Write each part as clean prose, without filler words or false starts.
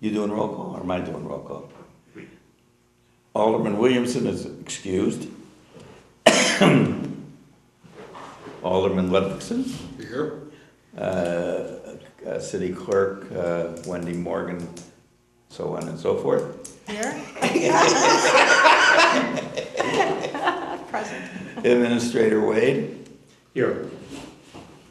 You doing roll call or am I doing roll call? Alderman Williamson is excused. Alderman Ludvigson. Here. City Clerk Wendy Morgan, so on and so forth. Here? Present. Administrator Wade. Here.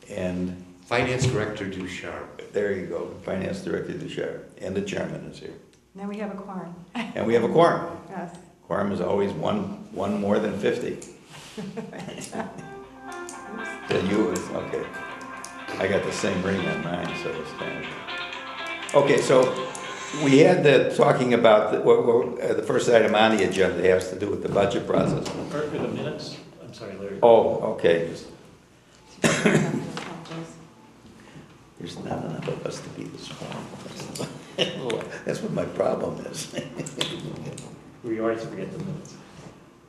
And Finance Director Ducharme. there you go, Finance Director Ducharme. And the chairman is here. Now we have a quorum. And we have a quorum. Yes. Quorum is always one more than 50. Okay. I got the same ring on mine, so it's fine. Okay, so we had talking about the first item on the agenda has to do with the budget process. For the minutes? I'm sorry, Larry. Oh, okay. There's not enough of us to be this formal. That's what my problem is. We always forget the minutes.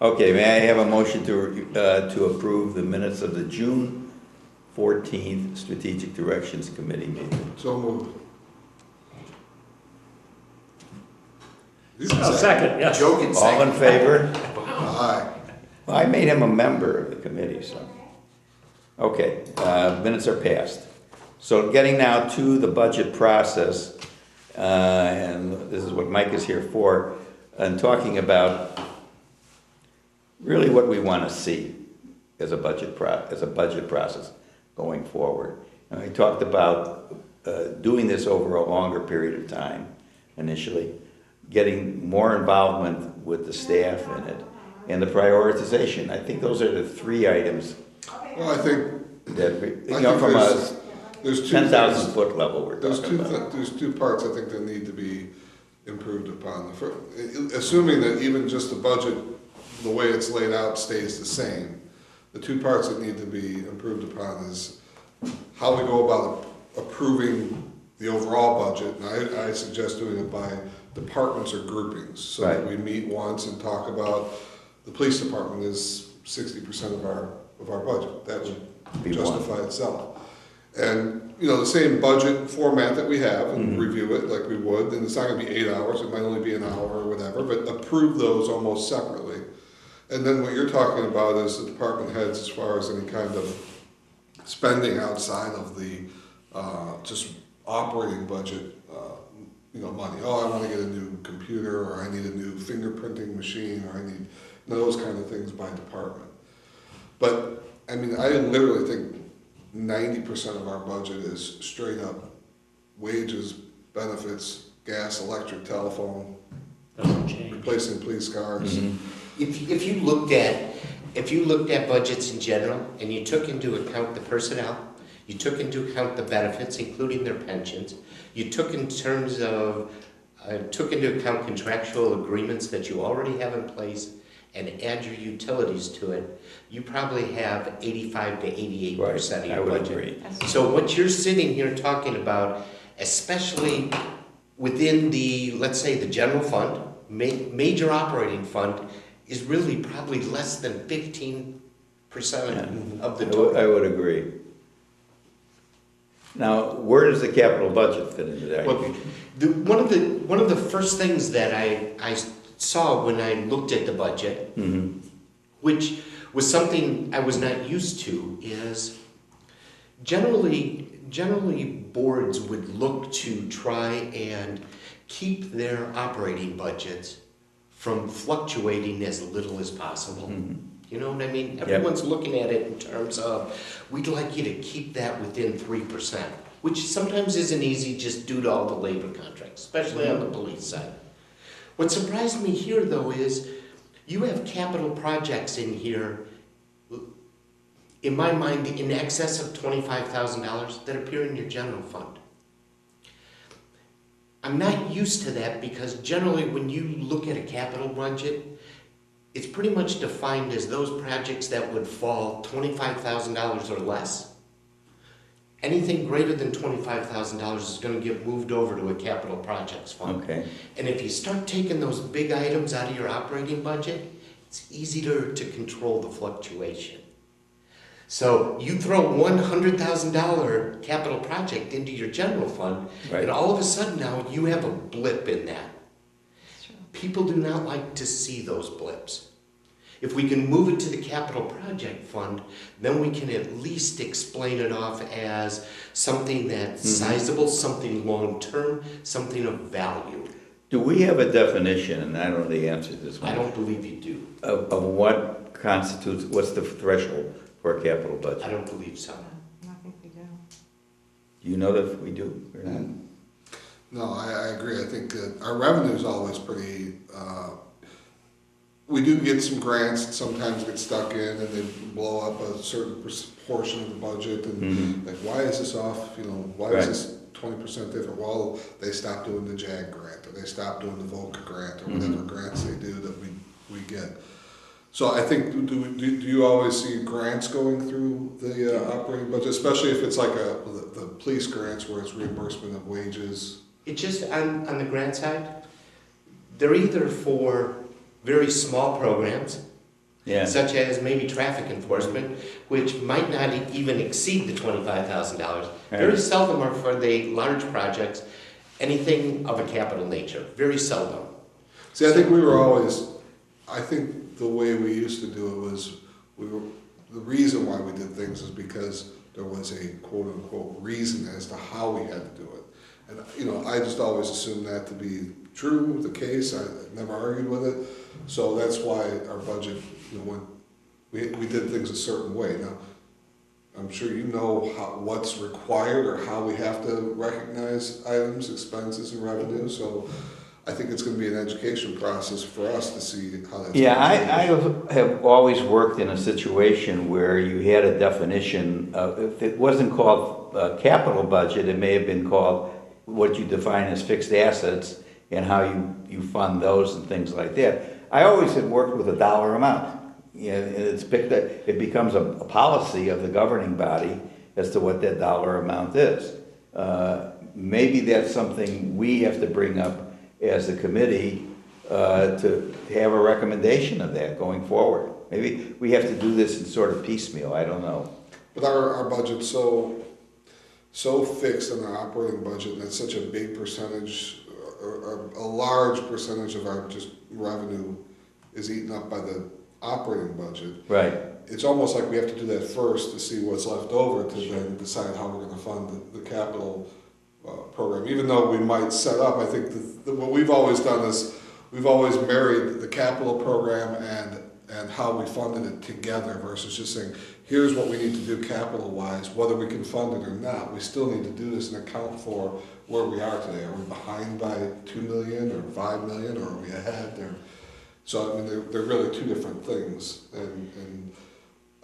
Okay, may I have a motion to approve the minutes of the June 14th Strategic Directions Committee meeting? So moved. Second, yes. Joking All in favor? Aye. Well, I made him a member of the committee, so. Okay, minutes are passed. So getting now to the budget process, and this is what Mike is here for, and talking about really what we want to see as a budget process going forward. And we talked about doing this over a longer period of time initially, getting more involvement with the staff in it, and the prioritization. I think those are the three items Well, I think that, think from there's a two 10,000 things. foot level we're There's talking about. there's two parts I think that need to be improved upon. Assuming that even just the budget, the way it's laid out stays the same, the two parts that need to be improved upon is how we go about approving the overall budget. And I suggest doing it by departments or groupings, so that Right. we meet once and talk about, the police department is 60% of our budget. That would Be justify itself. And, you know, the same budget format that we have, and review it like we would, and it's not gonna be 8 hours, it might only be an hour or whatever, but approve those almost separately. And then what you're talking about is the department heads as far as any kind of spending outside of the, just operating budget, money. Oh, I wanna get a new computer, or I need a new fingerprinting machine, or I need those kind of things by department. But, I mean, I literally think 90% of our budget is straight up wages, benefits, gas, electric, telephone, Doesn't change. replacing police cars. If you looked at budgets in general, and you took into account the personnel, you took into account the benefits, including their pensions, you took into account contractual agreements that you already have in place, and add your utilities to it, you probably have 85 to 88% of I your would budget. agree. So what you're sitting here talking about, especially within the, let's say, the general fund, major operating fund, is really probably less than 15% of the total. I would agree. Now, where does the capital budget fit into that? Well, one of the first things that I saw when I looked at the budget, which was something I was not used to, is generally boards would look to try and keep their operating budgets from fluctuating as little as possible. You know what I mean? Everyone's looking at it in terms of, we'd like you to keep that within 3%, which sometimes isn't easy just due to all the labor contracts, especially on the police side. What surprised me here, though, is you have capital projects in here, in my mind, in excess of $25,000 that appear in your general fund. I'm not used to that because generally when you look at a capital budget, it's pretty much defined as those projects that would fall $25,000 or less. Anything greater than $25,000 is going to get moved over to a capital projects fund. Okay. And if you start taking those big items out of your operating budget, it's easier to control the fluctuation. So you throw $100,000 capital project into your general fund, Right. and all of a sudden now you have a blip in that. People do not like to see those blips. If we can move it to the capital project fund, then we can at least explain it off as something that's sizable, something long-term, something of value. Do we have a definition, and I don't know the answer to this I one, don't believe you do. of what constitutes, what's the threshold for a capital I budget? don't believe so. I think we do. Do you know that we do or not? No, I agree. I think that our revenue is always pretty, we do get some grants that sometimes get stuck in and they blow up a certain portion of the budget and like, why is this off, you know, why Right. is this 20% different? Well, they stopped doing the JAG grant or they stopped doing the VOCA grant or whatever grants they do that we get. So I think, do you always see grants going through the operating budget, especially if it's like the police grants where it's reimbursement of wages? It just, on the grant side, they're either for very small programs, Yeah, such as maybe traffic enforcement, which might not even exceed the $25,000. Very Right. seldom are for the large projects, anything of a capital nature, very seldom. See, I think we were always, I think the way we used to do it was, the reason why we did things is because there was a quote-unquote reason as to how we had to do it. And, you know, I just always assumed that to be true, the case, I never argued with it. So that's why our budget, you know, when we did things a certain way. Now, I'm sure you know what's required or how we have to recognize items, expenses, and revenue. So I think it's going to be an education process for us to see how that's. yeah, gonna change. I have always worked in a situation where you had a definition of, if it wasn't called a capital budget, it may have been called what you define as fixed assets and how you fund those and things like that. I always had worked with a dollar amount. You know, and it becomes a policy of the governing body as to what that dollar amount is. Maybe that's something we have to bring up as a committee to have a recommendation of that going forward. Maybe we have to do this in sort of piecemeal, I don't know. But our budget's so fixed in our operating budget, and it's such a big percentage, or a large percentage of our just revenue is eaten up by the operating budget. Right, It's almost like we have to do that first to see what's left over to then decide how we're gonna fund the capital program. Even though we might set up, I think what we've always done is, we've always married the capital program and how we funded it together versus just saying, here's what we need to do capital-wise, whether we can fund it or not. We still need to do this and account for where we are today. Are we behind by 2 million or 5 million, or are we ahead? So, I mean, they're really two different things. And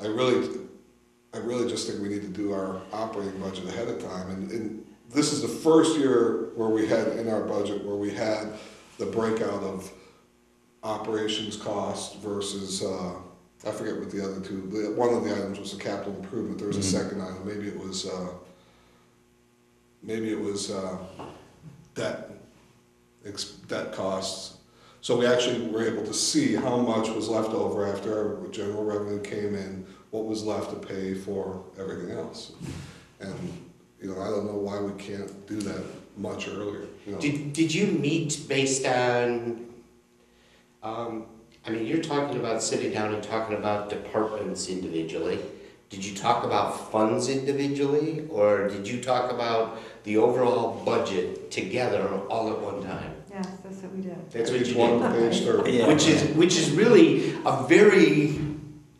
I really just think we need to do our operating budget ahead of time. And this is the first year where we had in our budget where we had the breakout of operations cost versus, I forget what the other two, one of the items was a capital improvement. There was a second item, maybe it was debt costs. So we actually were able to see how much was left over after our general revenue came in, what was left to pay for everything else. And, you know, I don't know why we can't do that much earlier, you know. Did you meet based on, I mean, you're talking about sitting down and talking about departments individually. Did you talk about funds individually, or did you talk about the overall budget together all at one time? Yes, that's what we did. That's what Page you one, did. page 30. Yeah. Which is really a very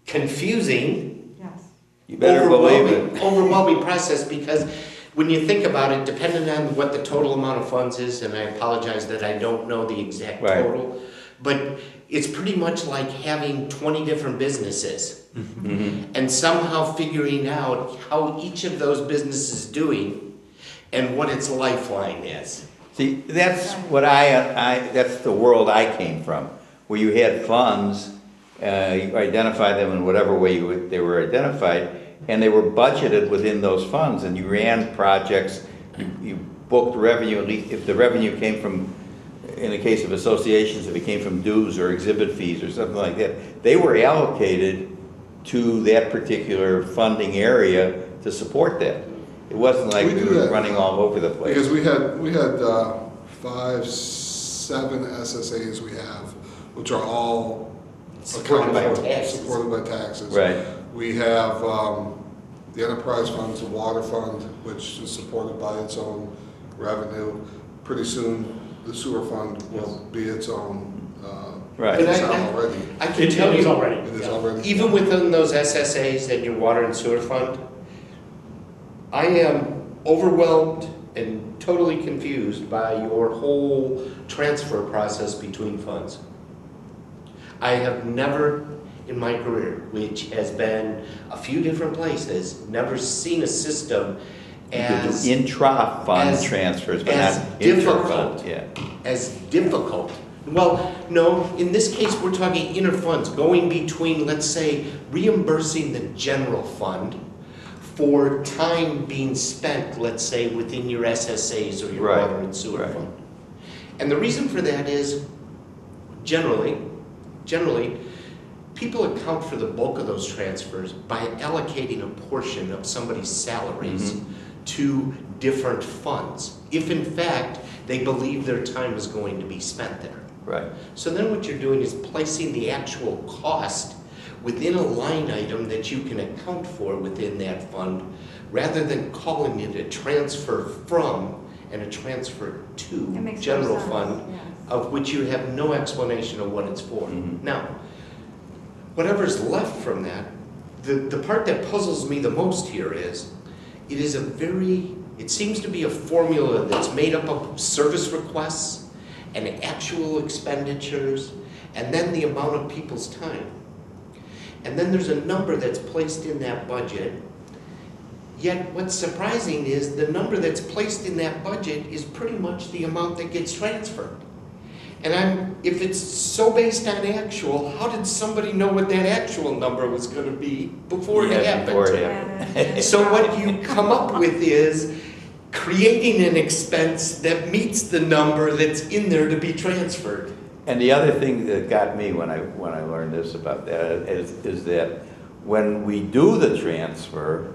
confusing, Yes. you better believe it. overwhelming process, because when you think about it, depending on what the total amount of funds is, and I apologize that I don't know the exact Right. total, but it's pretty much like having 20 different businesses and somehow figuring out how each of those businesses is doing and what its lifeline is. See, that's what that's the world I came from, where you had funds, you identify them in whatever way they were identified, and they were budgeted within those funds, and you ran projects, you booked revenue, at least if the revenue came from, in the case of associations, if it came from dues or exhibit fees or something like that, they were allocated to that particular funding area to support that. It wasn't like We we do were that. running all over the place. Because we had 5, 7 SSAs we have, which are all Supported by accounted for, taxes. supported by taxes. Right. We have the enterprise funds, the water fund, which is supported by its own revenue. Pretty soon, the sewer fund will be its own. Right. But It's I- already. I can It tell is you, already. It is yeah. already. even within those SSAs and your water and sewer fund, I am overwhelmed and totally confused by your whole transfer process between funds. I have never in my career, which has been a few different places, never seen a system You could as, do intra-fund as- transfers, but as not inter-fund, difficult. yeah. as difficult. Well, no, in this case, we're talking inter funds, going between, let's say, reimbursing the general fund for time being spent, let's say, within your SSAs or your Right, water and sewer right. fund. And the reason for that is, generally, people account for the bulk of those transfers by allocating a portion of somebody's salaries to different funds, if in fact they believe their time is going to be spent there. Right. So then what you're doing is placing the actual cost within a line item that you can account for within that fund, rather than calling it a transfer from and a transfer It to makes more general sense, fund, yes. of which you have no explanation of what it's for. Mhm. Now, whatever's left from that, the part that puzzles me the most here is, it seems to be a formula that's made up of service requests and actual expenditures, and then the amount of people's time. And then there's a number that's placed in that budget. Yet what's surprising is the number that's placed in that budget is pretty much the amount that gets transferred. And if it's so based on actual, how did somebody know what that actual number was going to be before it Yeah, happened? before it Yeah, So what you come up with is creating an expense that meets the number that's in there to be transferred. And the other thing that got me when I learned this about that is that when we do the transfer,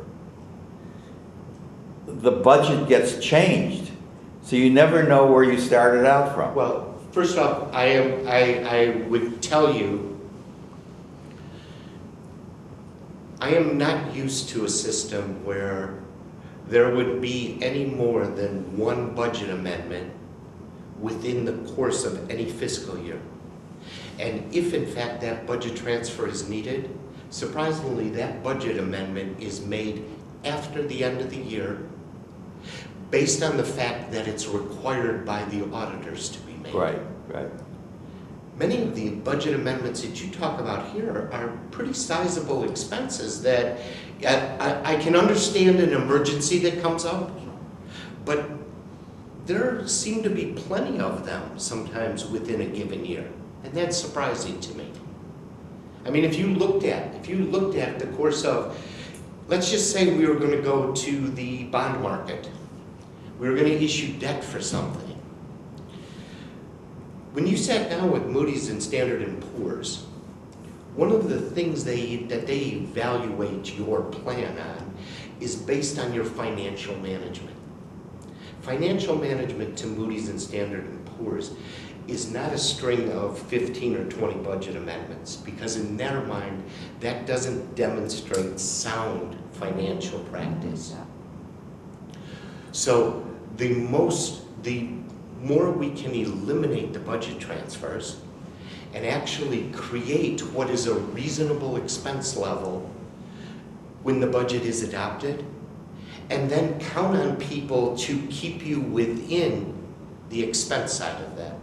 the budget gets changed. So you never know where you started out from. Well, first off, I would tell you, I am not used to a system where there would be any more than one budget amendment within the course of any fiscal year. And if in fact that budget transfer is needed, surprisingly, that budget amendment is made after the end of the year, based on the fact that it's required by the auditors to be made. Right, right. Many of the budget amendments that you talk about here are pretty sizable expenses that I can understand an emergency that comes up, but there seem to be plenty of them sometimes within a given year, and that's surprising to me. I mean, if you looked at the course of, let's just say we were going to go to the bond market, we were going to issue debt for something. When you sat down with Moody's and Standard & Poor's, one of the things that they evaluate your plan on is based on your financial management. Financial management to Moody's and Standard & Poor's is not a string of 15 or 20 budget amendments, because in their mind, that doesn't demonstrate sound financial practice. So the more we can eliminate the budget transfers and actually create what is a reasonable expense level when the budget is adopted, and then count on people to keep you within the expense side of that.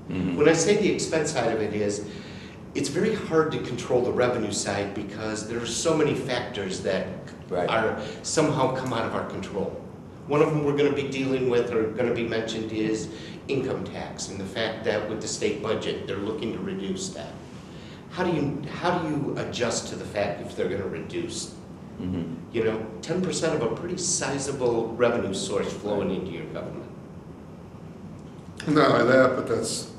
When I say the expense side of it is, it's very hard to control the revenue side because there are so many factors that Right. are somehow come out of our control. One of them we're going to be dealing with or going to be mentioned is income tax, and the fact that with the state budget they're looking to reduce that. How do you adjust to the fact if they're going to reduce? Mhm. 10% of a pretty sizable revenue source flowing into your government. Not only that, but that's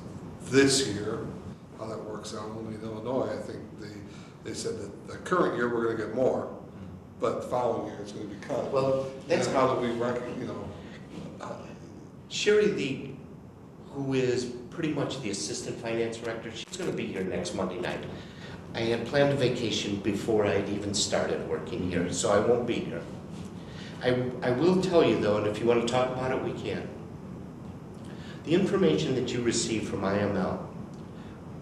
this year, how that works out only in Illinois. I think they said that the current year we're gonna get more, but the following year it's gonna be cut. Well, that's And how do we Sherry, who is pretty much the assistant finance director, she's gonna be here next Monday night. I had planned a vacation before I'd even started working here, so I won't be here. I will tell you though, and if you want to talk about it, we can. The information that you received from IML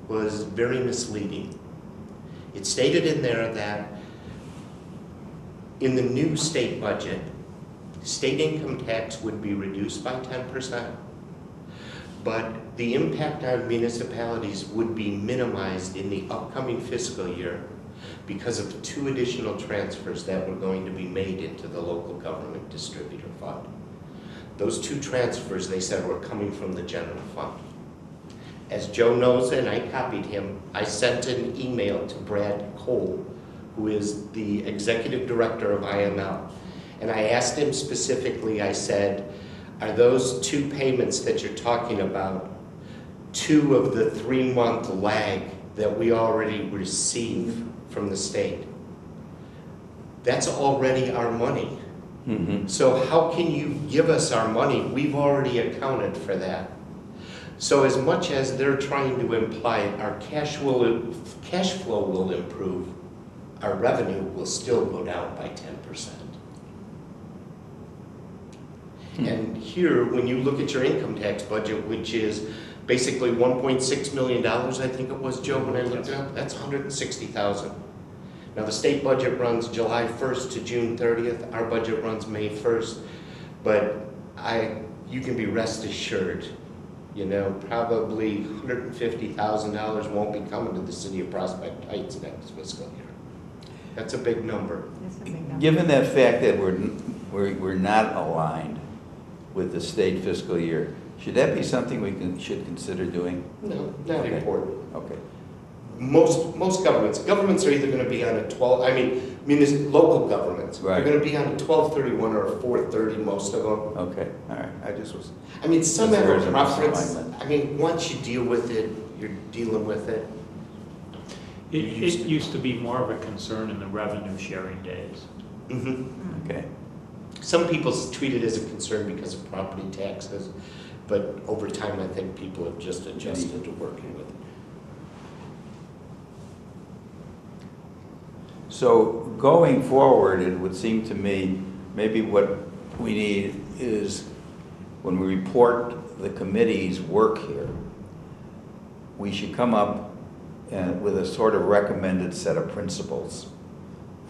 was very misleading. It stated in there that in the new state budget, state income tax would be reduced by 10%, but the impact on municipalities would be minimized in the upcoming fiscal year because of 2 additional transfers that were going to be made into the local government distributor fund. Those 2 transfers, they said, were coming from the general fund. As Joe knows, and I copied him, I sent an email to Brad Cole, who is the executive director of IML. And I asked him specifically, I said, are those 2 payments that you're talking about 2 of the 3-month lag that we already receive from the state? That's already our money. Mm-hmm. So how can you give us our money? We've already accounted for that. So as much as they're trying to imply our cash flow will improve, our revenue will still go down by 10%. And here, when you look at your income tax budget, which is basically $1.6 million, I think it was, Joe, when I looked it up, that's $160,000. Now, the state budget runs July 1st to June 30th. Our budget runs May 1st. But you can be rest assured, probably $150,000 won't be coming to the city of Prospect Heights next fiscal year. That's a big number. That's a big number. Given that fact that we're not aligned with the state fiscal year, should that be something we should consider doing? No, not Okay. important. Okay. Most governments are either going to be on a 12, local governments, Right. they're going to be on a 12/31 or a 4/30, most of them. Okay, all right, I just was, Some Yes, have there a is a preference. misalignment. Once you deal with it, you're dealing with it. It used to be more of a concern in the revenue sharing days. Mhm. okay. Some people treat it as a concern because of property taxes, but over time, I think people have just adjusted to working with it. So going forward, it would seem to me, maybe what we need is, when we report the committee's work here, we should come up with a sort of recommended set of principles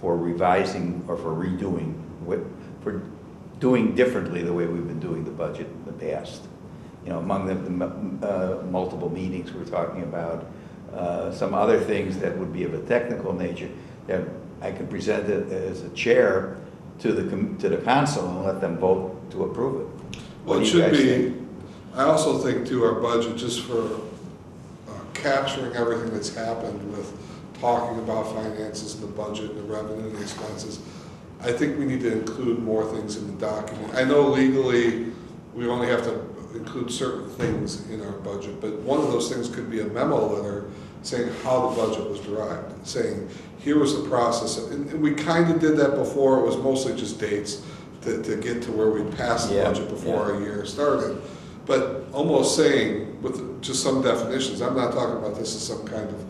for revising or for redoing, for doing differently the way we've been doing the budget in the past. Among the multiple meetings we're talking about, some other things that would be of a technical nature that I could present it as a chair to the council and let them vote to approve it. What Well, it do you should guys be, think? I also think too, our budget, just for capturing everything that's happened with talking about finances and the budget and the revenue and the expenses, I think we need to include more things in the document. I know legally, we only have to include certain things in our budget, but one of those things could be a memo letter saying how the budget was derived, saying, here was the process. And we kind of did that before. It was mostly just dates to get to where we passed the budget before our year started. But almost saying, with just some definitions, I'm not talking about this as some kind of,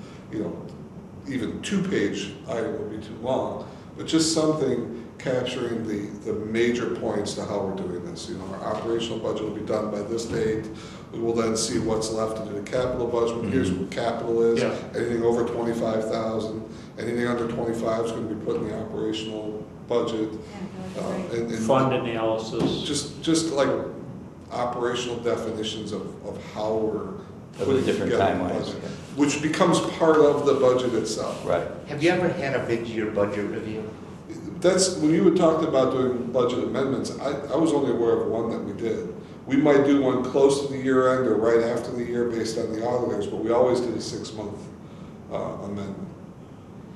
even 2-page item would be too long, but just something capturing the major points to how we're doing this. Our operational budget will be done by this date. We will then see what's left to do the capital budget. Here's what capital is. Yeah. Anything over 25,000, anything under 25 is going to be put in the operational budget. Yeah, that would be great. And Fund analysis. just like operational definitions of how we're Of the putting different together the timelines. budget, which becomes part of the budget itself. Right. Have you ever had a mid-year budget review? That's, when you had talked about doing budget amendments, I was only aware of one that we did. We might do one close to the year end or right after the year based on the auditors, but we always did a 6-month amendment.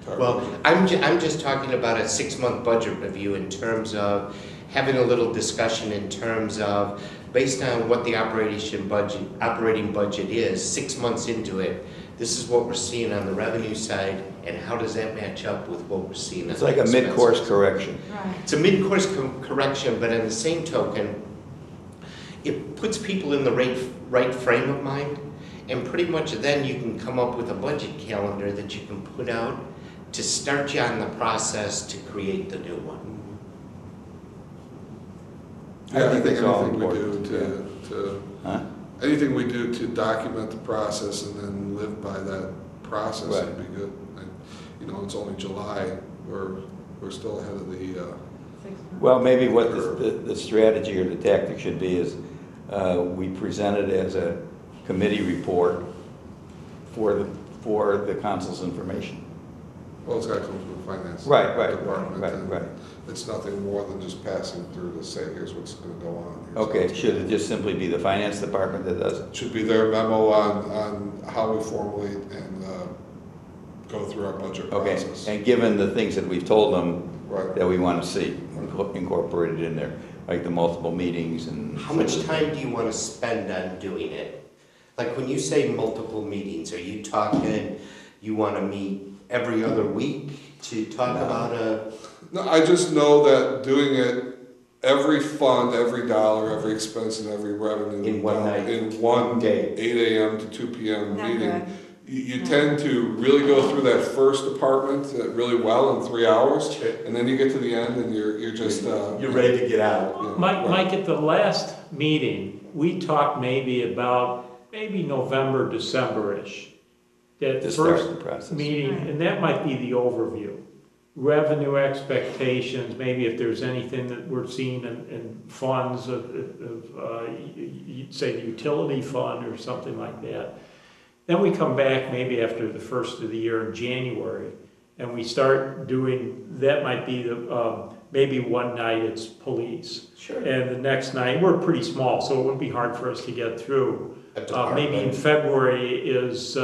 to our Well, budget. I'm just talking about a 6-month budget review in terms of having a little discussion in terms of, based on what the operating budget is, 6 months into it, this is what we're seeing on the revenue side, and how does that match up with what we're seeing on It's the like a expenses? mid-course correction. Right. It's a mid-course correction, but on the same token, it puts people in the right frame of mind, and pretty much then you can come up with a budget calendar that you can put out to start you on the process to create the new one. Yeah, I think it's all anything we do important, to, Huh? anything we do to document the process and then live by that process Right. would be good. And, you know, it's only July, we're still ahead of the, 6 months. Well, maybe what the strategy or the tactic should be is we present it as a committee report for the council's information. well, it's got to come from the finance Right, department. right, and right. It's nothing more than just passing through to say, here's what's going to go on. here's how Okay, it's should gonna it just simply be the finance department that does it? Should be their memo on how we formulate and go through our budget Okay, process. and given the things that we've told them Right. that we want to see incorporated in there, like the multiple meetings and. How much time do you want to spend on doing it? Like when you say multiple meetings, are you talking, you want to meet every other week to talk No. about a, No, I just know that doing it, every fund, every dollar, every expense, and every revenue. In one dollar, night. In one Day. 8 AM to 2 PM Not meeting. good. You No. tend to really go through that first department really well in 3 hours, and then you get to the end and you're just. you're ready to get out? you know, Mike, right. at the last meeting, we talked maybe November, December-ish. That To start first the process. meeting, Right. and that might be the overview. Revenue expectations, maybe if there's anything that we're seeing in funds you'd say the utility fund or something like that. Then we come back maybe after the first of the year in January, and we start doing, that might be maybe one night it's police. Sure. And the next night, we're pretty small, so it wouldn't be hard for us to get through. Maybe in February is,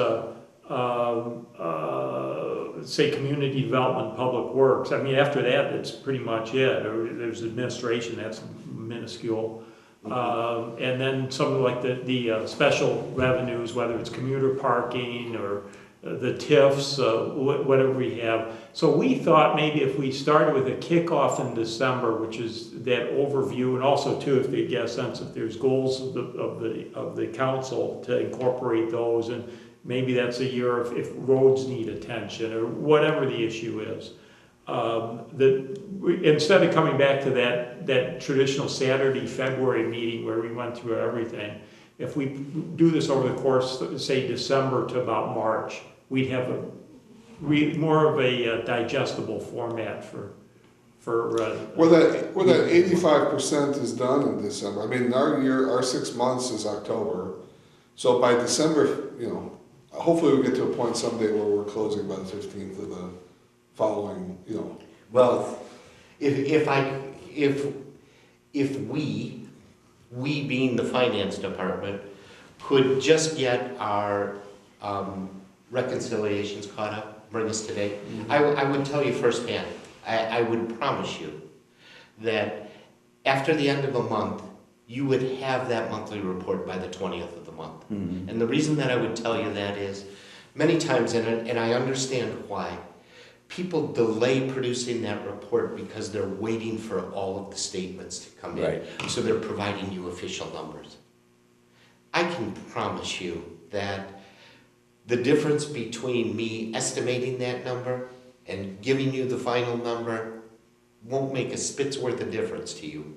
say, community development, public works. I mean, after that, that's pretty much it. Or there's administration, that's minuscule. And then something like the special revenues, whether it's commuter parking or the TIFs, whatever we have. So we thought maybe if we started with a kickoff in December, which is that overview, and also too, if they get a sense if there's goals of the council to incorporate those, and maybe that's a year if roads need attention or whatever the issue is. Instead of coming back to that traditional Saturday, February meeting where we went through everything, if we do this over the course, say December to about March, we'd have more of a digestible format for. Where that 85% is done in December. I mean, our 6 months is October. So by December, you know, hopefully we get to a point someday where we're closing by the 15th of the following, you know. Well, if we being the finance department, could just get our reconciliations caught up, bring us to date, I would tell you firsthand, I would promise you that after the end of a month, you would have that monthly report by the 20th of the month. Mhm. And the reason that I would tell you that is, many times, and I understand why, people delay producing that report because they're waiting for all of the statements to come in. Right. So they're providing you official numbers. I can promise you that the difference between me estimating that number and giving you the final number won't make a spit's worth of difference to you.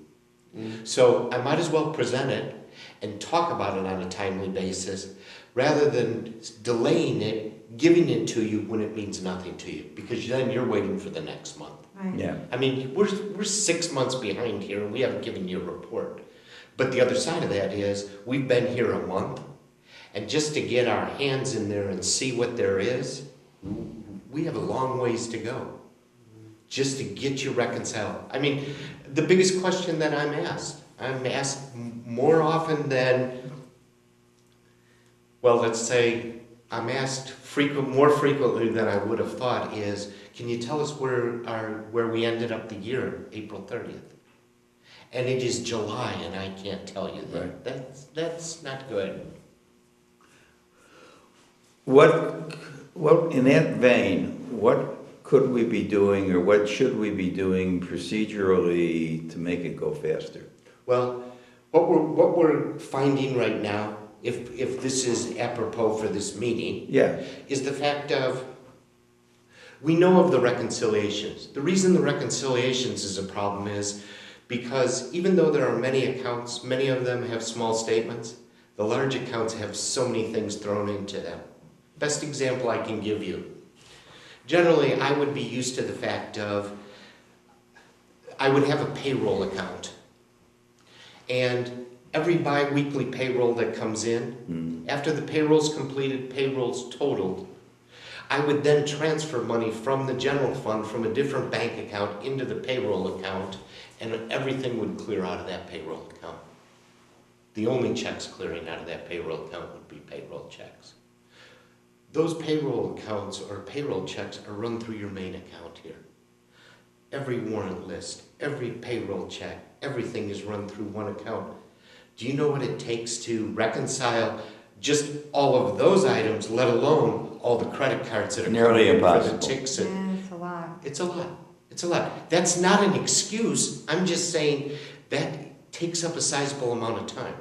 So I might as well present it and talk about it on a timely basis rather than delaying it, giving it to you when it means nothing to you, because then you're waiting for the next month. Right. Yeah, I mean, we're 6 months behind here and we haven't given you a report. But the other side of that is we've been here a month, and just to get our hands in there and see what there is, we have a long ways to go just to get you reconciled. I mean, the biggest question that I'm asked more often than, well, let's say I'm asked more frequently than I would have thought is, can you tell us where we ended up the year, April 30th? And it is July and I can't tell you that. Right. That's not good. what, in that vein, what could we be doing or what should we be doing procedurally to make it go faster? Well, what we're finding right now, if this is apropos for this meeting, Yeah, is the fact of, we know of the reconciliations. The reason the reconciliations is a problem is because even though there are many accounts, many of them have small statements, the large accounts have so many things thrown into them. Best example I can give you. Generally, I would be used to the fact of, I would have a payroll account. And every bi-weekly payroll that comes in, after the payroll's completed, payroll's totaled, I would then transfer money from the general fund from a different bank account into the payroll account, and everything would clear out of that payroll account. The only checks clearing out of that payroll account would be payroll checks. Those payroll accounts or payroll checks are run through your main account here. Every warrant list, every payroll check, everything is run through one account. Do you know what it takes to reconcile just all of those items, let alone all the credit cards that are Nearly coming in for the impossible. ticks? And Yeah, it's a lot. it's a lot. It's a lot. That's not an excuse. I'm just saying that takes up a sizable amount of time.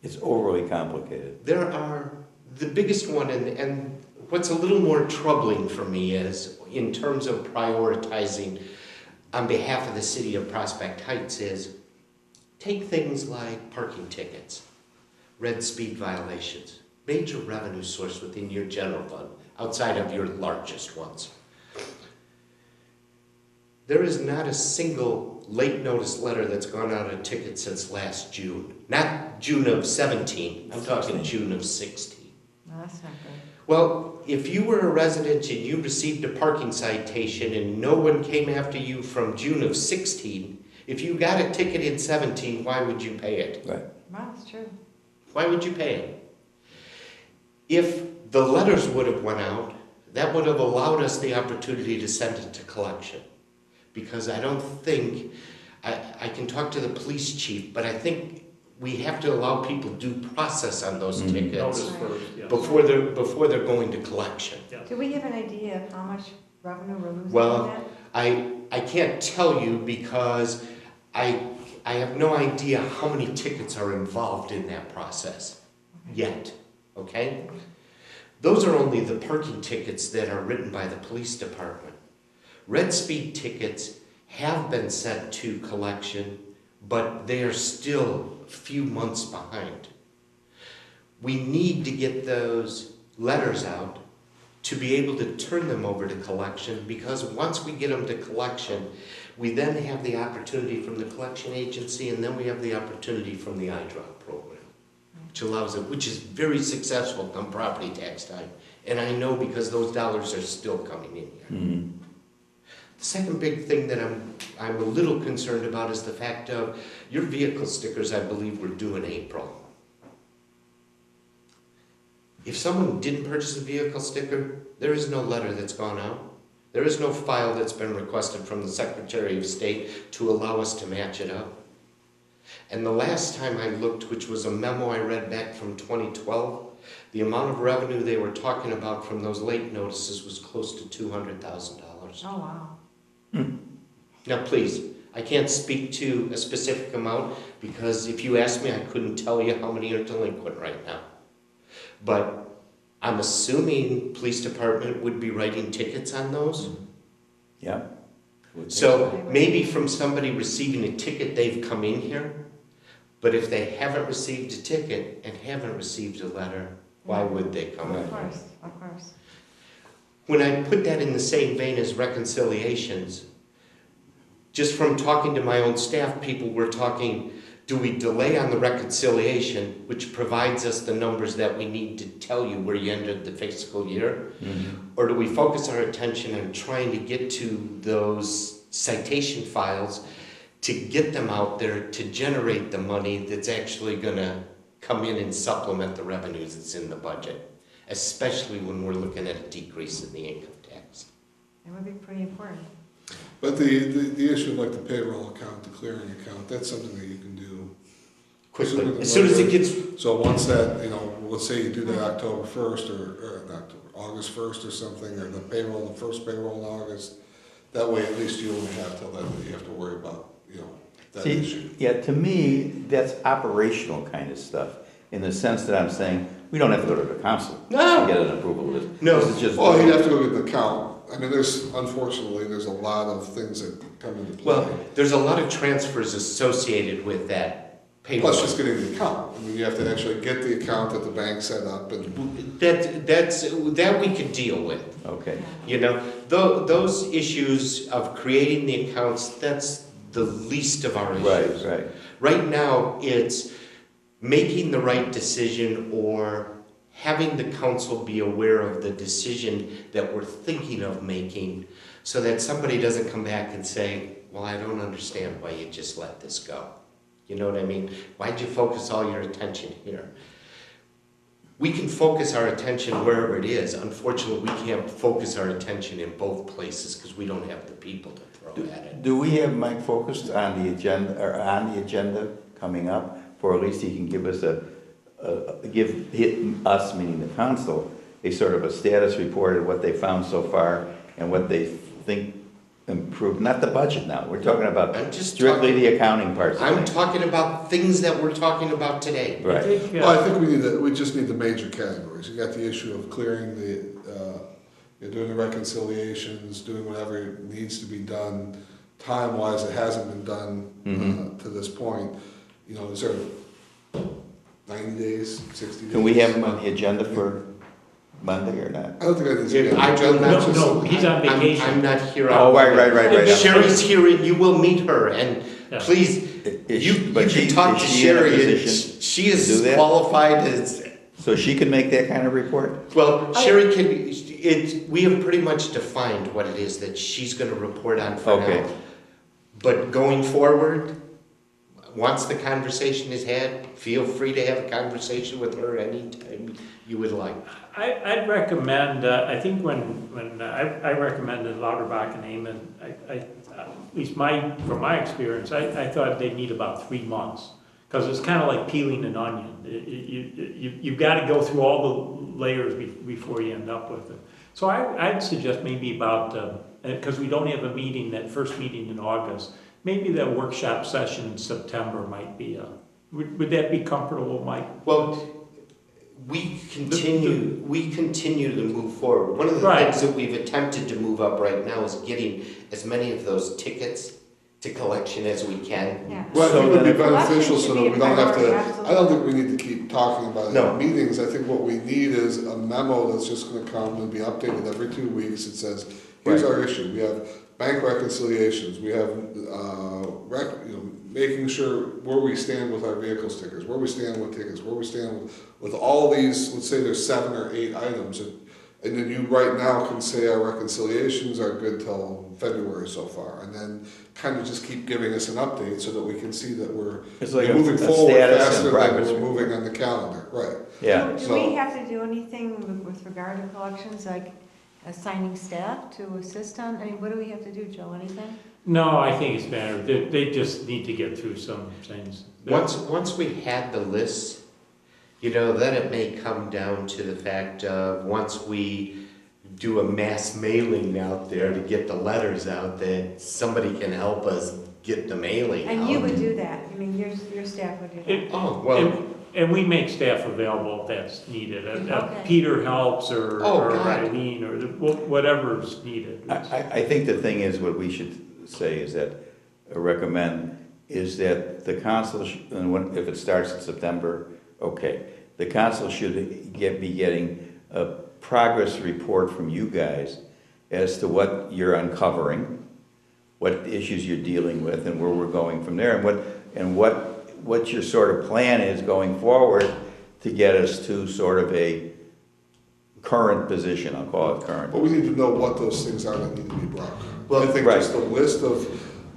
it's overly complicated. There are, the biggest one, and what's a little more troubling for me is, in terms of prioritizing on behalf of the city of Prospect Heights, is take things like parking tickets, red speed violations, major revenue source within your general fund, outside of your largest ones. There is not a single late notice letter that's gone out on ticket since last June. Not June of 17, I'm talking June of 16. No, that's not good. Well, if you were a resident and you received a parking citation and no one came after you from June of 16, if you got a ticket in 17, why would you pay it? Right. Well, it's true. Why would you pay it? If the letters would have went out, that would have allowed us the opportunity to send it to collection. Because I don't think, I can talk to the police chief, but I think we have to allow people due process on those tickets Notice first, yeah. before they're going to collection. Do we have an idea of how much revenue we're losing Well, on that? I can't tell you because I have no idea how many tickets are involved in that process yet, okay? Those are only the parking tickets that are written by the police department. Red speed tickets have been sent to collection, but they are still a few months behind. We need to get those letters out to be able to turn them over to collection, because once we get them to collection, we then have the opportunity from the collection agency, and then we have the opportunity from the iDrop program, which allows it, which is very successful come property tax time. And I know because those dollars are still coming in here. The second big thing that I'm a little concerned about is the fact of your vehicle stickers, I believe, were due in April. If someone didn't purchase a vehicle sticker, there is no letter that's gone out. There is no file that's been requested from the Secretary of State to allow us to match it up. And the last time I looked, which was a memo I read back from 2012, the amount of revenue they were talking about from those late notices was close to $200,000. Oh, wow. Now, please, I can't speak to a specific amount because if you asked me, I couldn't tell you how many are delinquent right now. But I'm assuming police department would be writing tickets on those. Yeah. So maybe from somebody receiving a ticket, they've come in here. But if they haven't received a ticket and haven't received a letter, why would they come in? Of course, of course. When I put that in the same vein as reconciliations, just from talking to my own staff, people were talking, do we delay on the reconciliation, which provides us the numbers that we need to tell you where you ended the fiscal year? Or do we focus our attention on trying to get to those citation files to get them out there to generate the money that's actually going to come in and supplement the revenues that's in the budget? Especially when we're looking at a decrease in the income tax. It would be pretty important. But the issue like the payroll account, the clearing account, that's something that you can do quickly, Sooner than as soon as it later. gets, So once that, let's say you do that October 1st or not October, August 1st or something, or the first payroll in August, that way at least you only have till then that you have to worry about, that issue. See, yeah, to me, that's operational kind of stuff, in the sense that I'm saying, we don't have to go to the council to No. get an approval of this. No. This is just. Well, you'd have to look at the count. I mean, unfortunately, there's a lot of things that come into play. well, there's a lot of transfers associated with that payroll. Plus just getting the account. I mean, you have to actually get the account that the bank set up and, That we could deal with. Okay, Those issues of creating the accounts, that's the least of our issues. right. Right now, it's making the right decision or having the council be aware of the decision that we're thinking of making so that somebody doesn't come back and say, well, I don't understand why you just let this go. You know what I mean? Why'd you focus all your attention here? We can focus our attention wherever it is. Unfortunately, we can't focus our attention in both places because we don't have the people to throw at it. Do we have Mike focused on the agenda coming up, for at least he can give us us, meaning the council, a sort of a status report of what they found so far and what they think improved, not the budget now, we're talking about I'm just strictly the accounting parts of I'm it. talking about things that we're talking about today. I Right, think, well, I think we just need the major categories. You got the issue of clearing doing the reconciliations, doing whatever needs to be done. Time-wise, it hasn't been done to this point. Is there 90 days, 60 days? can we have him on the agenda for Monday or not? I don't think I need to. I will not. No, he's on vacation. I'm not here on. Oh, right. Yeah. Sherry's here and you will meet her and Yeah. please, Is you she- can but talk to is she in a Sherry and position she to is do that? qualified as, So she can make that kind of report? well, Sherry we have pretty much defined what it is that she's gonna report on for Okay. now. But going forward, once the conversation is had, feel free to have a conversation with her anytime you would like. I'd recommend, I think when I recommended Lauterbach and Amon, at least from my experience, I thought they'd need about 3 months. Because it's kind of like peeling an onion. You've got to go through all the layers before you end up with it. So I'd suggest maybe about, because we don't have a meeting, that first meeting in August, maybe that workshop session in September might be would that be comfortable, Mike? Well, we continue to move forward. One of the Right. things that we've attempted to move up right now is getting as many of those tickets to collection as we can. Yeah. Well, I think it would be Collection beneficial should so be that a we don't have priority, to, absolutely. I don't think we need to keep talking about it No. in meetings. I think what we need is a memo that's just gonna come and be updated every 2 weeks. It says, here's Right. our issue. We have bank reconciliations, we have, making sure where we stand with our vehicle stickers, where we stand with tickets, where we stand with all these, let's say there's 7 or 8 items. And then you right now can say our reconciliations are good till February so far. And then kind of just keep giving us an update so that we can see that we're It's like a moving forward status and faster than progress we're report. moving on the calendar, right? Yeah. Do So- we have to do anything with regard to collections, like assigning staff to assist on, what do we have to do, Joe, anything? No, I think it's better. They just need to get through some things. Once we had the list, then it may come down to the fact of once we do a mass mailing out there to get the letters out, that somebody can help us get the mailing out. And you would do that, your staff would do that? Oh, well, And we make staff available if that's needed. Okay. Peter helps or Oh, or God. Eileen or whatever's needed. I think the thing is, what we should say is that, recommend, is that the council, if it starts in September, okay. The council should be getting a progress report from you guys as to what you're uncovering, what issues you're dealing with, and where we're going from there, and what your sort of plan is going forward to get us to sort of a current position, I'll call it current. But we need to know what those things are that need to be brought. Well, I think right. just a list of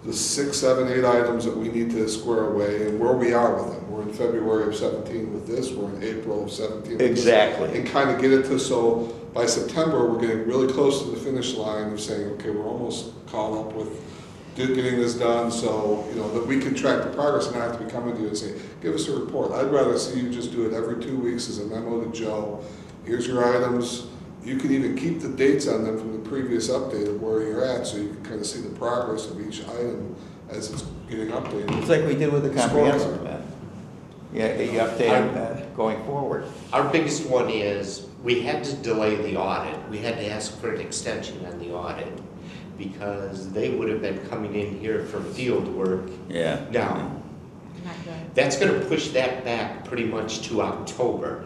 the 6, 7, 8 items that we need to square away and where we are with them. We're in February of 17 with this, we're in April of 17 with this. Exactly. And kind of get it to, so by September, we're getting really close to the finish line of saying, okay, we're almost caught up with getting this done so, that we can track the progress and not have to be coming to you and say, give us a report. I'd rather see you just do it every 2 weeks as a memo to Joe. Here's your items. You can even keep the dates on them from the previous update of where you're at, so you can kind of see the progress of each item as it's getting updated. It's like we did with the comprehensive plan. Yeah, you update that going forward. Our biggest one is, we had to delay the audit. We had to ask for an extension on the audit because they would have been coming in here for field work. Yeah. Now, Not good. that's gonna push that back pretty much to October.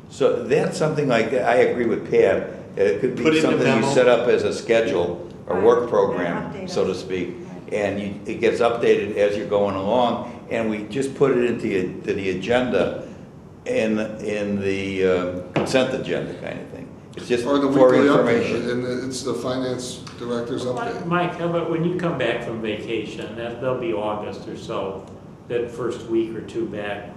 So that's something like, I agree with Pat, it could Put be in the something you memo. set up as a schedule, or Right. work And program, update so to us. speak. Right. And it gets updated as you're going along, and we just put it into the agenda in the consent agenda kind of thing. It's just Or the for weekly update, information. and it's the finance director's update. Mike, how about when you come back from vacation, that'll be August or so, that first week or two back,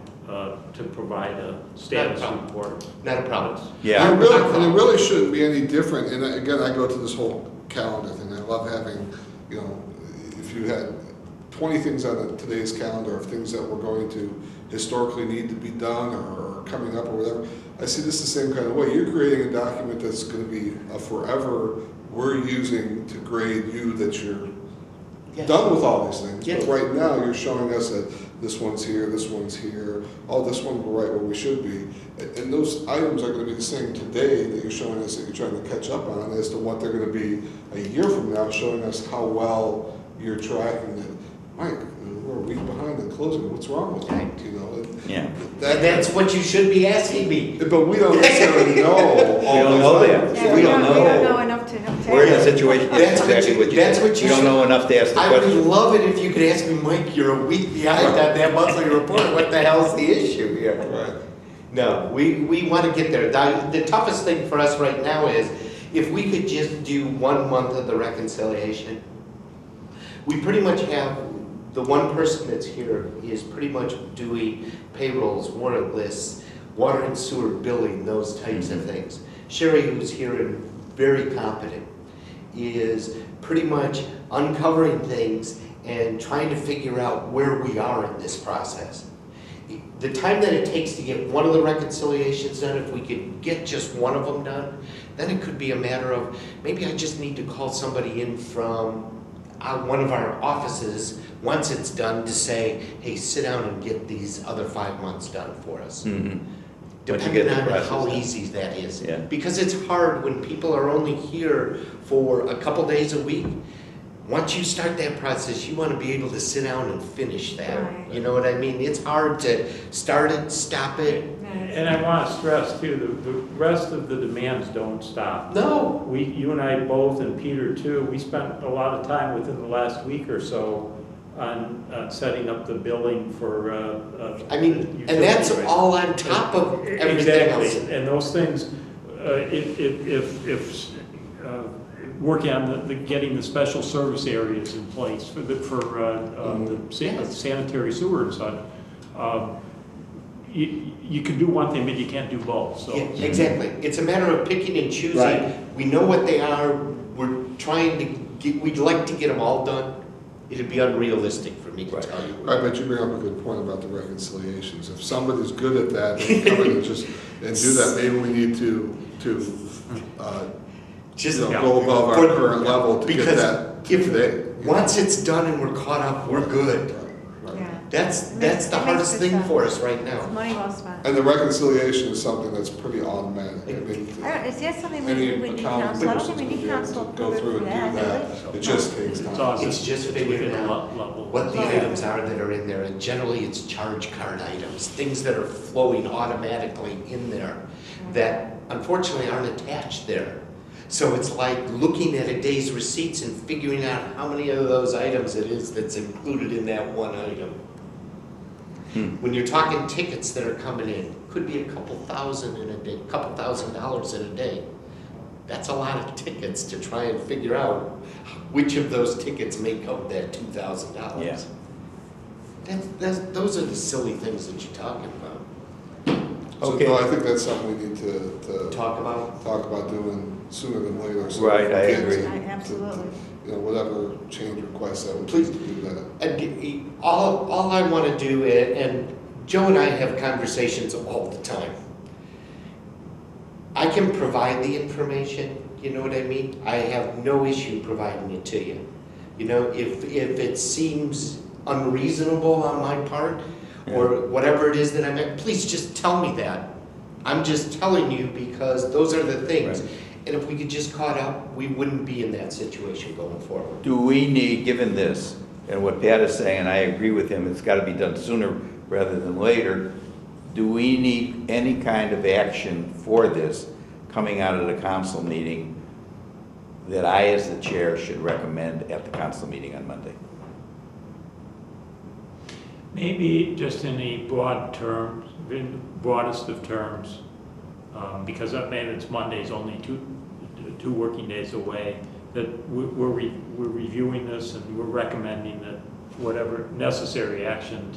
to provide a status problem. report. Not a problem. Yeah. And it really shouldn't be any different, and again, I go to this whole calendar thing, I love having, if you had 20 things on today's calendar of things that we're going to historically need to be done or coming up or whatever, I see this the same kind of way. You're creating a document that's gonna be a forever, we're using to grade you that you're Yes. done with all these things. Yes. But right now, you're showing us that this one's here, oh, this one we're right where we should be. And those items are gonna be the same today that you're showing us that you're trying to catch up on as to what they're gonna be a year from now, showing us how well you're tracking it. Mike, we're a week behind the closing, what's wrong with that, Yeah. And that's what you should be asking me. But we don't necessarily know all We don't those know that. items. Yeah, We don't know. We don't know enough to. We're in a situation, That's what exactly you- what you that's said. what you You don't should- know enough to ask the I would question. love it if you could ask me, Mike, you're a week behind on that monthly report, what the hell's the issue here? Right. No, we want to get there. The toughest thing for us right now is, if we could just do 1 month of the reconciliation, we pretty much have, the one person that's here is pretty much doing payrolls, warrant lists, water and sewer billing, those types of things. Sherry, who's here and very competent, is pretty much uncovering things and trying to figure out where we are in this process. The time that it takes to get one of the reconciliations done, if we could get just one of them done, then it could be a matter of, maybe I just need to call somebody in from one of our offices, once it's done, to say, hey, sit down and get these other 5 months done for us. Mhm. Once you get Depending the on process how done. easy that is. Yeah. Because it's hard when people are only here for a couple days a week. Once you start that process, you want to be able to sit down and finish that. Right. You know what I mean? It's hard to start it, stop it. And I want to stress too, the rest of the demands don't stop. No. You and I both, and Peter too, we spent a lot of time within the last week or so on setting up the billing for, I mean, utility and that's rates. all on top of everything Exactly, else. and those things, if working on getting the special service areas in place for the Yes. sanitary sewer and such, you can do one thing, but you can't do both, so. Yeah, exactly. It's a matter of picking and choosing. Right. We know what they are. We're trying to get, we'd like to get them all done. It'd be unrealistic for me to Right. tell you. I bet you bring up a good point about the reconciliations. If somebody's good at that, they come in and just, and do that, maybe we need to, Just go above our For- current level to get because that if- today. once it's done and we're caught up, we're good. Right. Yeah. That's It makes- the it makes hardest good thing sense. for us right now. It's money well spent. And the reconciliation is something that's pretty automatic. I mean, Is that something any we need accounting council? I don't person's think we gonna need be able council to go approval through for and do that, that. It just takes It's time. all It's just within figuring the out level. what the Yeah. items are that are in there, and generally it's charge card items, things that are flowing automatically in there that unfortunately aren't attached there. So it's like looking at a day's receipts and figuring out how many of those items it is that's included in that one item. When you're talking tickets that are coming in, could be a couple thousand in a day, couple $1,000s in a day. That's a lot of tickets to try and figure out which of those tickets make up that $2,000. Yeah. Those are the silly things that you're talking about. So, Okay. no, I think that's something we need to Talk about? talk about doing sooner than later. so Right, we I get agree. to- Absolutely. You know, whatever change requests that would Please. please do that. And all I want to do, and Joe and I have conversations all the time. I can provide the information, you know what I mean? I have no issue providing it to you. You know, if it seems unreasonable on my part, or whatever it is that I'm at, please just tell me that. I'm just telling you because those are the things. Right. And if we could just caught up, we wouldn't be in that situation going forward. Do we need, given this, and what Pat is saying, and I agree with him, it's gotta be done sooner rather than later, do we need any kind of action for this coming out of the council meeting that I, as the chair, should recommend at the council meeting on Monday? Maybe just in the broad terms, in broadest of terms, because I mean, it's Monday's only two working days away, that we're reviewing this and we're recommending that whatever necessary action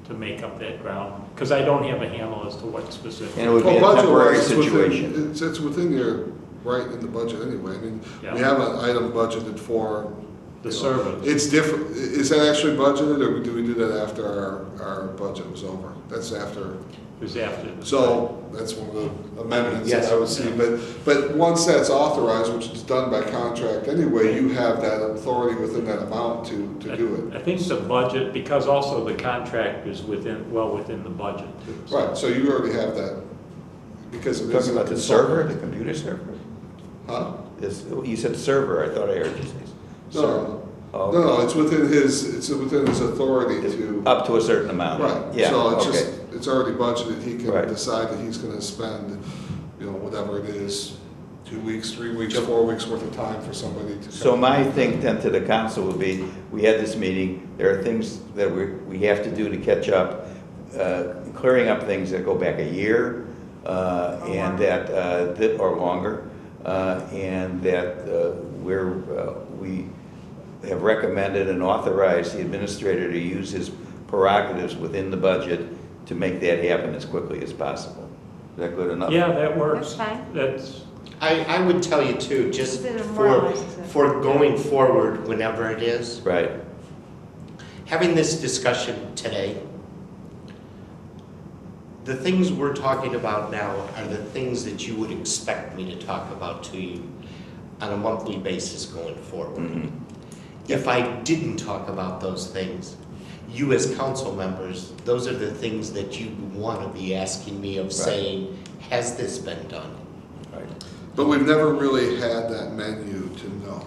to make up that ground, because I don't have a handle as to what specific. And it would be a Well, temporary budget-wise, it's within- situation. It's within your right in the budget anyway. I mean, Yeah. we have an item budgeted for. The you know, service. It's different. Is that actually budgeted, or do we do that after our budget was over? That's after. Was after. So that's one of the amendments that Yes. I would see. But once that's authorized, which is done by contract anyway, you have that authority within that amount to do it. I think the budget, because also the contract is within the budget too. so- Right, so you already have that, because it is. Talking about the server, the computer server? Huh? You said server, I thought I heard you say. server. No, Oh, no, it's within his authority okay. to. Up to a certain amount? Right, Yeah, so it's okay. just, it's already budgeted, he Right. can decide that he's gonna spend, you know, whatever it is, 2 weeks, 3 weeks, 4 weeks worth of time for somebody to. So come. my thing then to the council would be, we had this meeting, there are things that we have to do to catch up, clearing up things that go back a year, and that, or longer, and that we have recommended and authorized the administrator to use his prerogatives within the budget to make that happen as quickly as possible. Is that good enough? Yeah, that works. That's fine. That's, I would tell you too, just It for, memorializes it. for going forward, whenever it is, Right, having this discussion today, the things we're talking about now are the things that you would expect me to talk about to you on a monthly basis going forward. mhm, If I didn't talk about those things, you as council members, those are the things that you want to be asking me of saying, has this been done? right. But we've never really had that menu to know.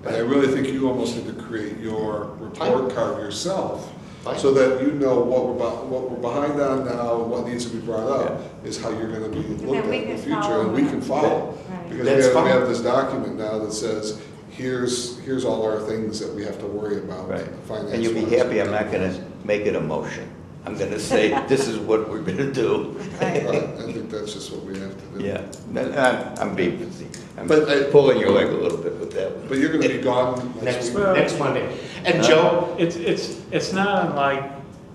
And I really think you almost need to create your report card yourself, Fine. so that you know what we're behind on now, and what needs to be brought up, is how you're gonna be looked at we in the can future, follow and we that. can follow. Right. Because That's we fine. have this document now that says, here's all our things that we have to worry about. Right. finance-wise. And you'll be happy, I'm not gonna make it a motion. I'm gonna say, this is what we're gonna do. Right, I think that's just what we have to do. Yeah, I'm being, I'm But I- pulling your leg a little bit with that one. But you're gonna be gone Next, next week. next Monday. And Joe, it's not unlike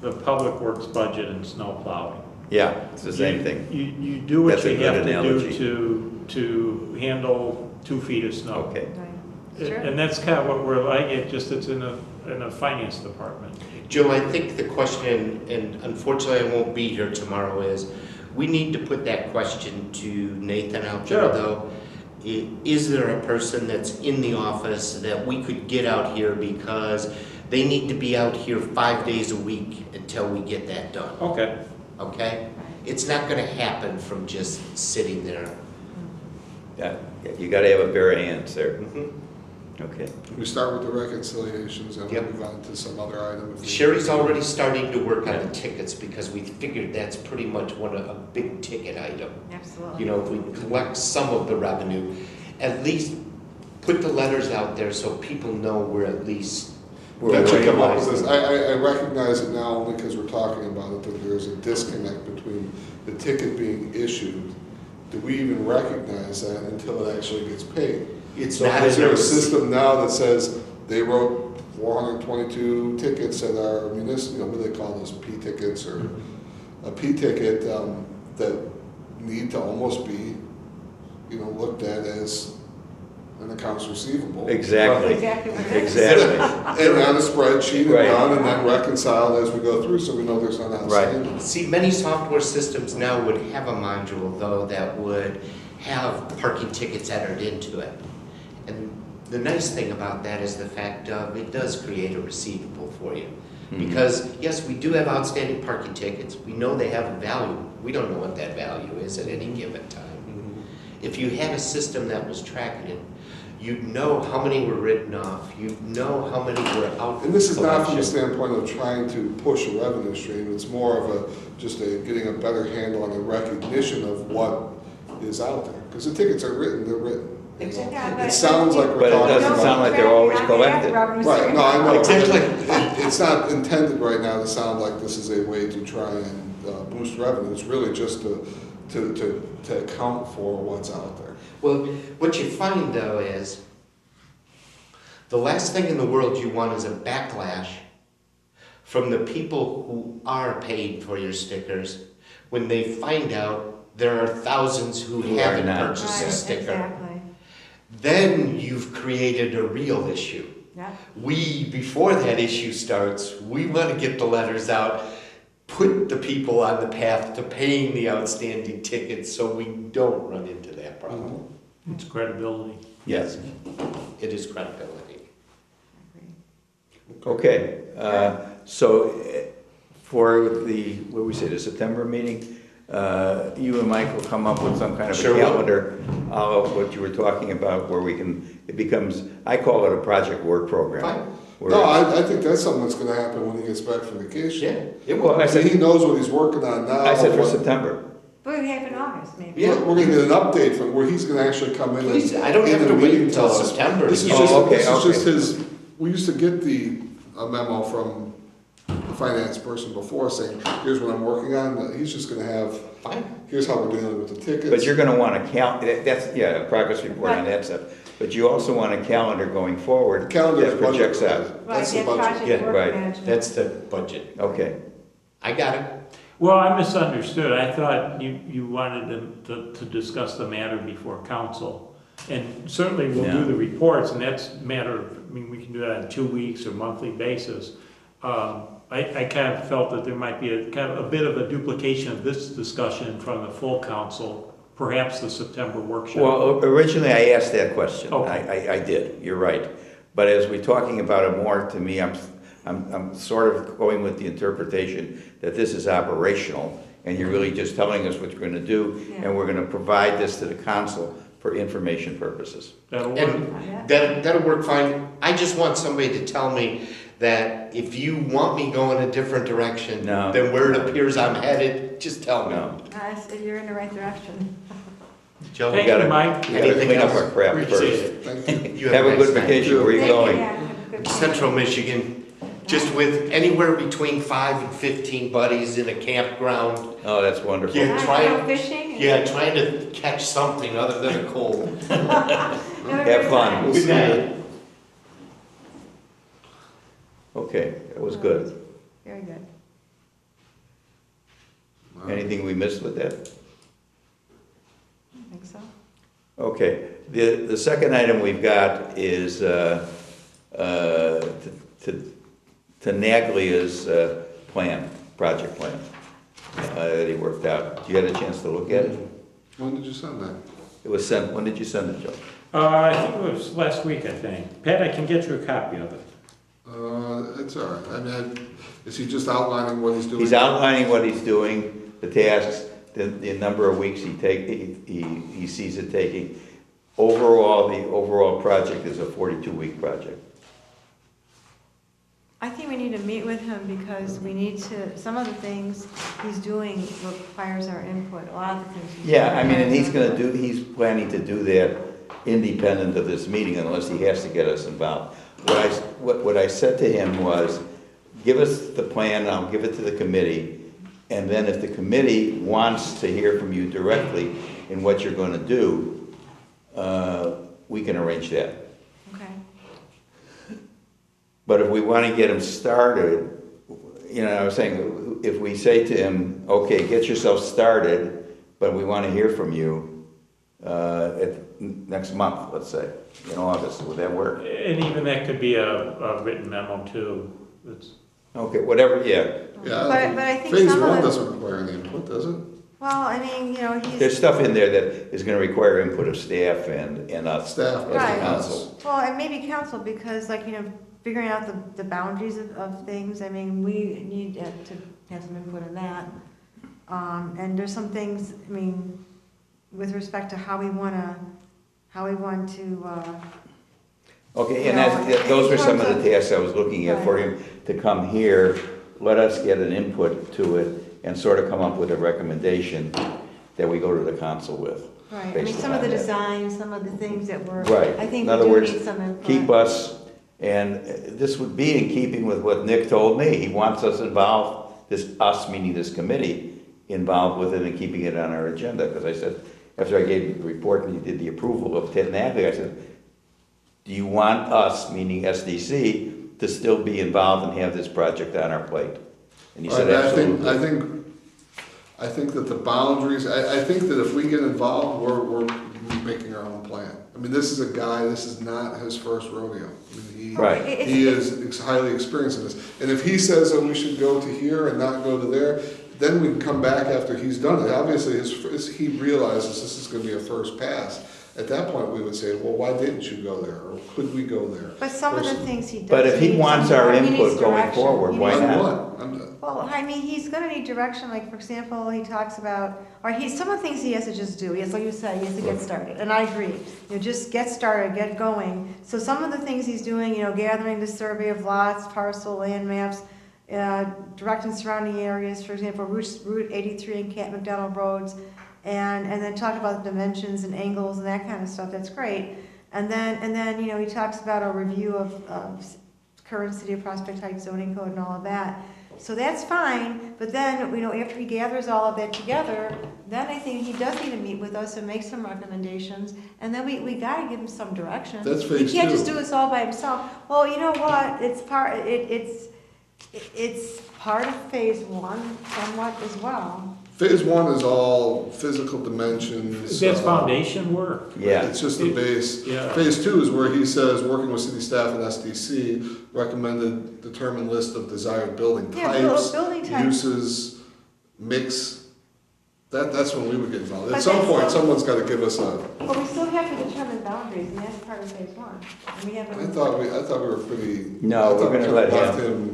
the public works budget and snow plowing. Yeah, it's the same thing. You do what That's a you good have to analogy. do to handle 2 feet of snow. Okay, Right. Sure. And that's kind of what we're like, it just, it's in a finance department. Joe, I think the question, and unfortunately I won't be here tomorrow, is we need to put that question to Nathan out there Sure. though. Is there a person that's in the office that we could get out here because they need to be out here 5 days a week until we get that done, Okay. okay? It's not gonna happen from just sitting there. yeah, you gotta have a pair of hands there. Okay, We start with the reconciliations and we'll Yep. move on to some other item. if we- Sherry's already starting to work on the tickets because we figured that's pretty much a big ticket item. Absolutely. You know, if we collect some of the revenue, at least put the letters out there so people know we're at least. That should come up with this. recognizing. I recognize it now only because we're talking about it, that there's a disconnect between the ticket being issued. Do we even recognize that until it actually gets paid? It's So not is in there the a receipt. system now that says they wrote 422 tickets at our municipal, what do they call those, P tickets or a P ticket, that need to almost be, looked at as an accounts receivable. Exactly, Exactly what it is. exactly. And on a spreadsheet and Right. done and then reconciled as we go through, so we know there's not outstanding. See, many software systems now would have a module though that would have parking tickets entered into it. And the nice thing about that is the fact of it does create a receivable for you. Because yes, we do have outstanding parking tickets. We know they have a value. We don't know what that value is at any given time. If you had a system that was tracking it, you'd know how many were written off. You'd know how many were out. And this is not from the collection. standpoint of trying to push a revenue stream, it's more of getting a better handle on the recognition of what is out there. Because the tickets are written, they're written. Exactly. It sounds like But we're it talking doesn't about. sound like they're always collected. Right, no, I know. Exactly. It's not intended right now to sound like this is a way to try and boost revenue. It's really just to account for what's out there. Well, what you find though is the last thing in the world you want is a backlash from the people who are paying for your stickers when they find out there are thousands who Who are haven't not. purchased a Right, sticker. exactly. Then you've created a real issue. Yeah. Before that issue starts, we want to get the letters out, put the people on the path to paying the outstanding tickets so we don't run into that problem. It's credibility. Yes. It is credibility. Okay, so for what we say, the September meeting, you and Mike will come up with some kind of a Sure will. calendar of what you were talking about, where it becomes, I call it a project work program. Fine. where No, it's- I think that's something that's gonna happen when he gets back from vacation. Yeah, it Well, will. I I mean, he said, knows what he's working on now. I said for what- September. But we have in August, maybe. Yeah. We're gonna get an update from where he's gonna actually come in. Please, and- I don't in have the to wait meeting until tell us. September. This is to- just, Oh, okay, this is just okay. his, we used to get a memo from the finance person before saying, here's what I'm working on. He's just gonna have, Fine. here's how we're dealing with the tickets. But you're gonna want to that's, yeah, a progress report on that stuff. But you also want a calendar going forward Calendar is that budget. projects out. Right, That's the yeah, budget. project Yeah, work right. management. That's the budget. Okay, I got it. Well, I misunderstood. I thought you wanted them to discuss the matter before council. And certainly we'll Yeah. do the reports, and that's we can do that on 2 weeks or monthly basis. I kind of felt that there might be a bit of a duplication of this discussion in front of the full council, perhaps the September workshop. well, originally I asked that question. Okay. I did, you're right. But as we're talking about it more, to me, I'm sort of going with the interpretation that this is operational, and you're really just telling us what you're gonna do, Yeah. and we're gonna provide this to the council for information purposes. That'll work. And that'll work fine. I just want somebody to tell me that if you want me going a different direction No. than where it appears I'm headed, just tell me. No, You're in the right direction. Joe, Thank gotta- you, Mike. we gotta Anything clean up else? our crap Appreciate first. it. Thank you. You Have a nice good night. vacation, where are you Thank going? Yeah, have a good Central Michigan, just with anywhere between 5 and 15 buddies in a campground. Oh, that's wonderful. Yeah. Nice. try- Go fishing? Yeah, trying to catch something other than a cold. Have fun. We'll see you. Okay, that was good. Very good. Anything we missed with that? I think so. Okay, the second item we've got is to Naglia's plan, project plan, that he worked out. You had a chance to look at it? When did you send that? It was sent, when did you send it, Joe? I think it was last week, I think. Pat, I can get you a copy of it. It's all right. I mean, is he just outlining what he's doing? He's outlining what he's doing, the tasks, the number of weeks he sees it taking. Overall, the overall project is a 42-week project. I think we need to meet with him because we need to, some of the things he's doing requires our input, a lot of the things. Yeah, I mean, and he's planning to do that independent of this meeting unless he has to get us involved. What I said to him was, give us the plan, I'll give it to the committee, and then if the committee wants to hear from you directly in what you're gonna do, we can arrange that. Okay. But if we wanna get him started, I was saying, if we say to him, okay, get yourself started, but we want to hear from you next month, let's say, in August. Would that work? And even that could be a written memo too. It's, Okay, whatever, yeah. Yeah, But I think phase some of one the- doesn't require any input, does it? Well, I mean, There's stuff in there that is going to require input of staff and us Staff, as the Right. council. well, and maybe council, because figuring out the boundaries of things, I mean, we need to have some input in that. And there's some things, I mean, with respect to how we want to, Okay, and No, those were in some of terms the tasks I was looking at for him to come here, let us get an input to it, and sort of come up with a recommendation that we go to the council with. right, I mean, Based some of the upon that. designs, some of the things that were, Right. I think In we other do words, need some input. keep us, and this would be in keeping with what Nick told me. He wants us involved, us meaning this committee, involved with it and keeping it on our agenda. Because I said, after I gave you the report and you did the approval of Ted Navig, I said, do you want us, meaning SDC, to still be involved and have this project on our plate? And he said, absolutely. I think that the boundaries, I think that if we get involved, we're making our own plan. I mean, this is a guy, this is not his first rodeo. I mean, Right. he is highly experienced in this. And if he says that we should go to here and not go to there, then we can come back after he's done it. Obviously, he realizes this is gonna be a first pass. At that point, we would say, well, why didn't you go there? Or could we go there? But some of the Versus- things he does. But if he needs wants some- our he needs input going direction. forward, He why needs- On not? what? Well, I mean, he's gonna need direction, like, for example, he talks about, some of the things he has to just do, he has, like you said, he has to get started, and I agree. Just get started, get going. So some of the things he's doing, gathering the survey of lots, parcel, land maps, directing surrounding areas, for example, Route 83 and Camp McDonald roads, and then talk about the dimensions and angles and that kind of stuff, that's great. And then, he talks about a review of current City of Prospect Heights zoning code and all of that. So that's fine, but then, after he gathers all of that together, then I think he does need to meet with us and make some recommendations, and then we gotta give him some direction. That's He phase can't two. just do this all by himself. Well, you know what, it's part of phase one somewhat as well. Phase one is all physical dimensions. that's foundation work. Yeah. It's just the base. Yeah. Phase two is where he says, working with city staff and SDC, recommended determined list of desired building Yeah, types, building types. uses, mix. That's when we would get involved. At But some that's point, still- someone's gotta give us a, But we still have to determine boundaries, and that's part of phase one. And we haven't. I thought we were pretty. No, I thought we're gonna we let left him.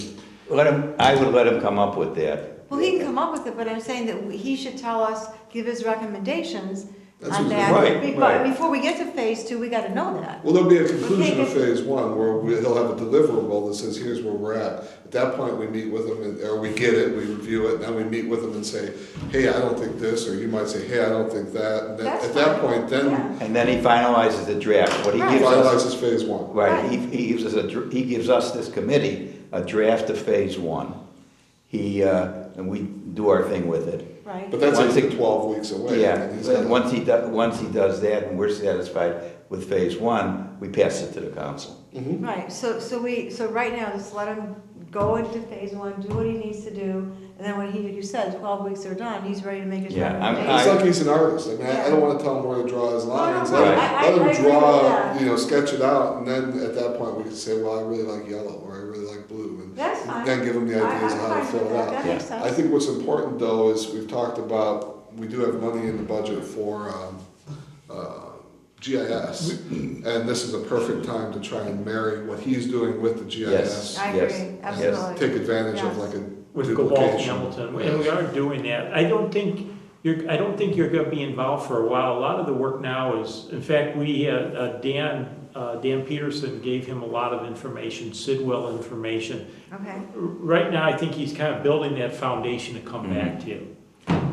I would let him come up with that. Well, he can come up with it, but I'm saying that he should tell us, give his recommendations That's on what- that. Right, But right. before we get to phase two, we gotta know that. Well, there'll be a conclusion of Okay. phase one where he'll have a deliverable that says, here's where we're at. At that point, we meet with him, or we get it, we review it, and then we meet with him and say, hey, I don't think this, or you might say, hey, I don't think that. And then, That's at that fine. point, then Yeah. And then he finalizes the draft. What he Right. gives us, finalizes phase one. right, he gives us he gives us, this committee, a draft of phase one. And we do our thing with it. Right? But that's Once like it- 12 weeks away. Yeah, and he's and gotta- once he does that and we're satisfied with phase one, we pass it to the council. Mhm. Right, so right now, just let him go into phase one, do what he needs to do, and then when you said 12 weeks are done, he's ready to make his Yeah, I'm- It's recommendation. like he's an artist. I mean, I don't wanna tell him where to draw his lines. no, Right. I Let him agree with draw, that. sketch it out, and then at that point, we can say, well, I really like yellow, or I really like blue. And That's fine. then give him the ideas of how to I'm fine fill with it that. out. That makes Yeah. I sense. think what's important though is we've talked about, we do have money in the budget for GIS. And this is a perfect time to try and marry what he's doing with the GIS. I Yes, agree, yes. absolutely. Take advantage of Yes. like a With Cobalt duplication. Hamilton, and we are doing that. I don't think you're gonna be involved for a while. A lot of the work now is, in fact, we had, Dan Peterson gave him a lot of information, Sidwell information. Okay, Right now, I think he's kind of building that foundation to come back to.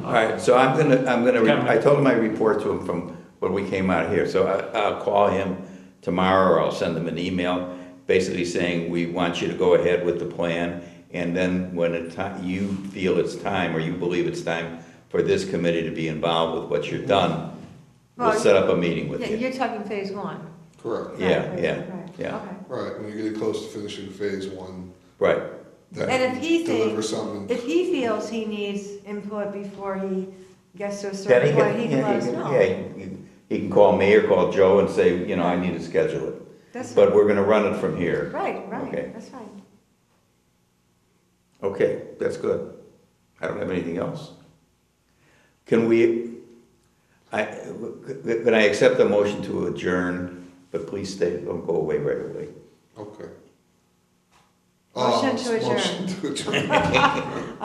All right, so I told him I report to him from when we came out here, so I'll call him tomorrow, or I'll send him an email, basically saying, we want you to go ahead with the plan, and then when you feel it's time, or you believe it's time for this committee to be involved with what you've done, we'll Well, set up a meeting with yeah, you. you're talking phase one. Correct. Yeah, Right, yeah, right, yeah. okay. Right, when you're getting close to finishing phase one. Right, then And if he deliver thinks, something. if he feels he needs input before he gets to a Then certain he point, can, he can let us know. he can call me or call Joe and say, you know, I need to schedule it. That's But fine. we're gonna run it from here. Right, Okay. right, that's fine. Okay, that's good. I don't have anything else. Can we, can I accept the motion to adjourn, but please stay, don't go away right away. Okay. Motion to adjourn. Motion to adjourn.